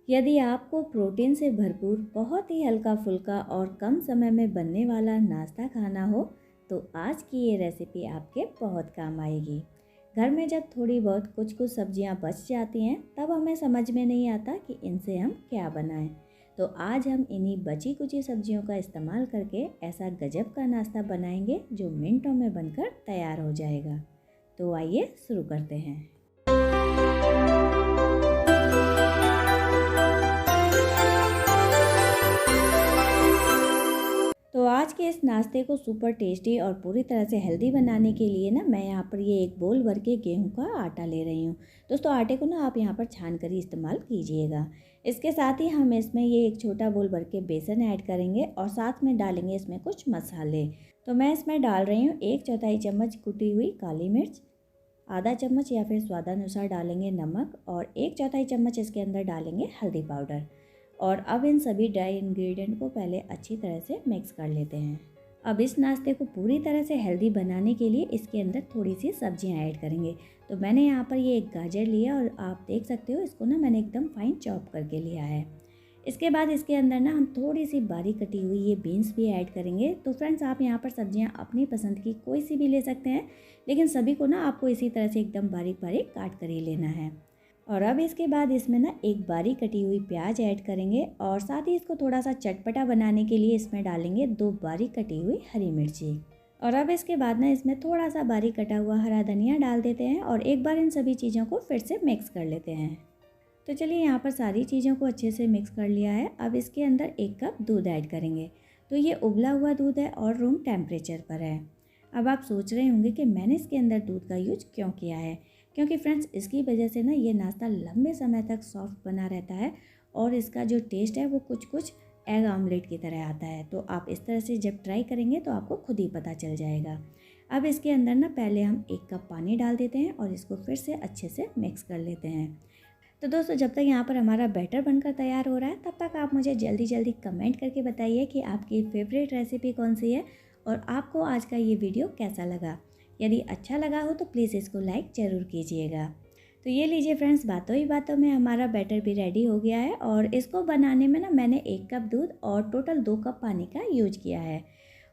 यदि आपको प्रोटीन से भरपूर बहुत ही हल्का फुल्का और कम समय में बनने वाला नाश्ता खाना हो तो आज की ये रेसिपी आपके बहुत काम आएगी। घर में जब थोड़ी बहुत कुछ सब्जियां बच जाती हैं तब हमें समझ में नहीं आता कि इनसे हम क्या बनाएं। तो आज हम इन्हीं बची कुची सब्जियों का इस्तेमाल करके ऐसा गजब का नाश्ता बनाएंगे जो मिनटों में बनकर तैयार हो जाएगा। तो आइए शुरू करते हैं। तो आज के इस नाश्ते को सुपर टेस्टी और पूरी तरह से हेल्दी बनाने के लिए ना मैं यहाँ पर ये एक बोल भर के गेहूं का आटा ले रही हूँ। दोस्तों आटे को ना आप यहाँ पर छान कर ही इस्तेमाल कीजिएगा। इसके साथ ही हम इसमें ये एक छोटा बोल भर के बेसन ऐड करेंगे और साथ में डालेंगे इसमें कुछ मसाले। तो मैं इसमें डाल रही हूँ 1/4 चम्मच कुटी हुई काली मिर्च, आधा चम्मच या फिर स्वादानुसार डालेंगे नमक और 1/4 चम्मच इसके अंदर डालेंगे हल्दी पाउडर। और अब इन सभी ड्राई इंग्रेडिएंट को पहले अच्छी तरह से मिक्स कर लेते हैं। अब इस नाश्ते को पूरी तरह से हेल्दी बनाने के लिए इसके अंदर थोड़ी सी सब्जियां ऐड करेंगे। तो मैंने यहाँ पर ये एक गाजर लिया और आप देख सकते हो इसको ना मैंने एकदम फाइन चॉप करके लिया है। इसके बाद इसके अंदर ना हम थोड़ी सी बारीक कटी हुई ये बीन्स भी ऐड करेंगे। तो फ्रेंड्स आप यहाँ पर सब्जियाँ अपनी पसंद की कोई सी भी ले सकते हैं, लेकिन सभी को ना आपको इसी तरह से एकदम बारीक बारीक काट कर ही लेना है। और अब इसके बाद इसमें ना एक बारीक कटी हुई प्याज ऐड करेंगे और साथ ही इसको थोड़ा सा चटपटा बनाने के लिए इसमें डालेंगे 2 बारीक कटी हुई हरी मिर्ची। और अब इसके बाद ना इसमें थोड़ा सा बारीक कटा हुआ हरा धनिया डाल देते हैं और एक बार इन सभी चीज़ों को फिर से मिक्स कर लेते हैं। तो चलिए यहाँ पर सारी चीज़ों को अच्छे से मिक्स कर लिया है। अब इसके अंदर 1 कप दूध ऐड करेंगे। तो ये उबला हुआ दूध है और रूम टेम्परेचर पर है। अब आप सोच रहे होंगे कि मैंने इसके अंदर दूध का यूज क्यों किया है, क्योंकि फ्रेंड्स इसकी वजह से ना ये नाश्ता लंबे समय तक सॉफ्ट बना रहता है और इसका जो टेस्ट है वो कुछ एग आमलेट की तरह आता है। तो आप इस तरह से जब ट्राई करेंगे तो आपको खुद ही पता चल जाएगा। अब इसके अंदर ना पहले हम 1 कप पानी डाल देते हैं और इसको फिर से अच्छे से मिक्स कर लेते हैं। तो दोस्तों जब तक यहाँ पर हमारा बैटर बनकर तैयार हो रहा है तब तक आप मुझे जल्दी कमेंट करके बताइए कि आपकी फेवरेट रेसिपी कौन सी है और आपको आज का ये वीडियो कैसा लगा। यदि अच्छा लगा हो तो प्लीज़ इसको लाइक ज़रूर कीजिएगा। तो ये लीजिए फ्रेंड्स, बातों ही बातों में हमारा बैटर भी रेडी हो गया है और इसको बनाने में ना मैंने 1 कप दूध और टोटल 2 कप पानी का यूज किया है।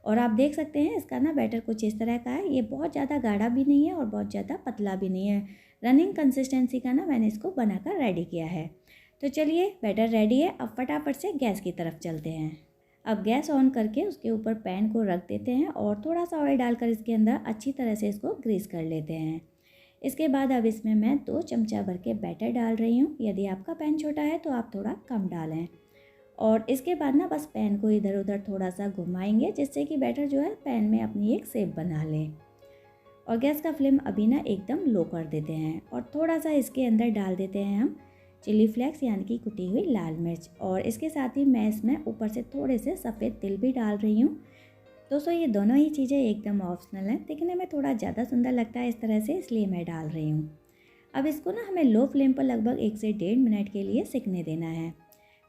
और आप देख सकते हैं इसका ना बैटर कुछ इस तरह का है। ये बहुत ज़्यादा गाढ़ा भी नहीं है और बहुत ज़्यादा पतला भी नहीं है। रनिंग कंसिस्टेंसी का ना मैंने इसको बनाकर रेडी किया है। तो चलिए बैटर रेडी है। अब फटाफट से गैस की तरफ चलते हैं। अब गैस ऑन करके उसके ऊपर पैन को रख देते हैं और थोड़ा सा ऑयल डालकर इसके अंदर अच्छी तरह से इसको ग्रीस कर लेते हैं। इसके बाद अब इसमें मैं 2 चमचा भर के बैटर डाल रही हूँ। यदि आपका पैन छोटा है तो आप थोड़ा कम डालें। और इसके बाद ना बस पैन को इधर उधर थोड़ा सा घुमाएंगे जिससे कि बैटर जो है पैन में अपनी एक शेप बना ले। और गैस का फ्लेम अभी ना एकदम लो कर देते हैं और थोड़ा सा इसके अंदर डाल देते हैं हम चिली फ्लेक्स यानी कि कुटी हुई लाल मिर्च। और इसके साथ ही मैं इसमें ऊपर से थोड़े से सफ़ेद तिल भी डाल रही हूँ। दोस्तों ये दोनों ही चीज़ें एकदम ऑप्शनल हैं, दिखने में थोड़ा ज़्यादा सुंदर लगता है इस तरह से, इसलिए मैं डाल रही हूँ। अब इसको ना हमें लो फ्लेम पर लगभग 1 से 1.5 मिनट के लिए सिकने देना है।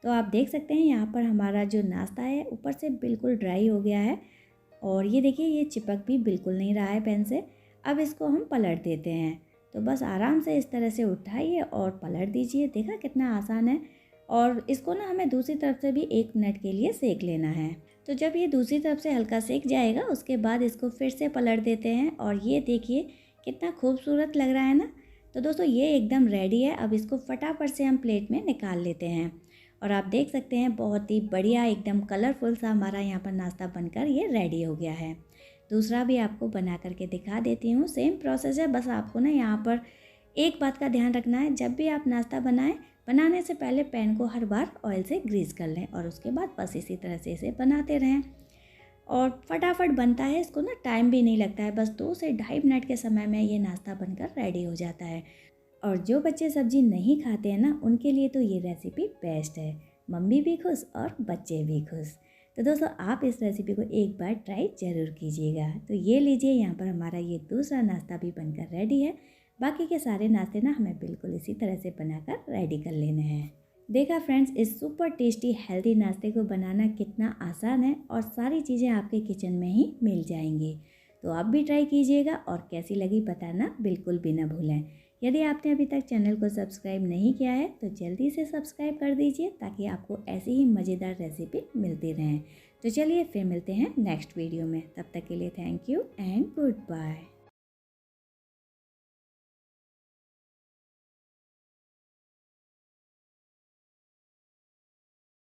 तो आप देख सकते हैं यहाँ पर हमारा जो नाश्ता है ऊपर से बिल्कुल ड्राई हो गया है और ये देखिए ये चिपक भी बिल्कुल नहीं रहा है पैन से। अब इसको हम पलट देते हैं। तो बस आराम से इस तरह से उठाइए और पलट दीजिए। देखा कितना आसान है। और इसको ना हमें दूसरी तरफ से भी 1 मिनट के लिए सेक लेना है। तो जब ये दूसरी तरफ से हल्का सेक जाएगा उसके बाद इसको फिर से पलट देते हैं और ये देखिए कितना खूबसूरत लग रहा है ना। तो दोस्तों ये एकदम रेडी है। अब इसको फटाफट से हम प्लेट में निकाल लेते हैं। और आप देख सकते हैं बहुत ही बढ़िया एकदम कलरफुल सा हमारा यहाँ पर नाश्ता बनकर ये रेडी हो गया है। दूसरा भी आपको बना करके दिखा देती हूँ। सेम प्रोसेस है, बस आपको ना यहाँ पर एक बात का ध्यान रखना है, जब भी आप नाश्ता बनाएं बनाने से पहले पैन को हर बार ऑयल से ग्रीस कर लें और उसके बाद बस इसी तरह से इसे बनाते रहें और फटाफट बनता है। इसको ना टाइम भी नहीं लगता है, बस 2 से 2.5 मिनट के समय में ये नाश्ता बनकर रेडी हो जाता है। और जो बच्चे सब्जी नहीं खाते हैं ना उनके लिए तो ये रेसिपी बेस्ट है। मम्मी भी खुश और बच्चे भी खुश। तो दोस्तों आप इस रेसिपी को एक बार ट्राई ज़रूर कीजिएगा। तो ये लीजिए यहाँ पर हमारा ये दूसरा नाश्ता भी बनकर रेडी है। बाकी के सारे नाश्ते ना हमें बिल्कुल इसी तरह से बनाकर रेडी कर लेने हैं। देखा फ्रेंड्स, इस सुपर टेस्टी हेल्दी नाश्ते को बनाना कितना आसान है और सारी चीज़ें आपके किचन में ही मिल जाएंगी। तो आप भी ट्राई कीजिएगा और कैसी लगी बताना बिल्कुल भी ना भूलें। यदि आपने अभी तक चैनल को सब्सक्राइब नहीं किया है तो जल्दी से सब्सक्राइब कर दीजिए ताकि आपको ऐसी ही मज़ेदार रेसिपी मिलती रहें। तो चलिए फिर मिलते हैं नेक्स्ट वीडियो में। तब तक के लिए thank you and good bye.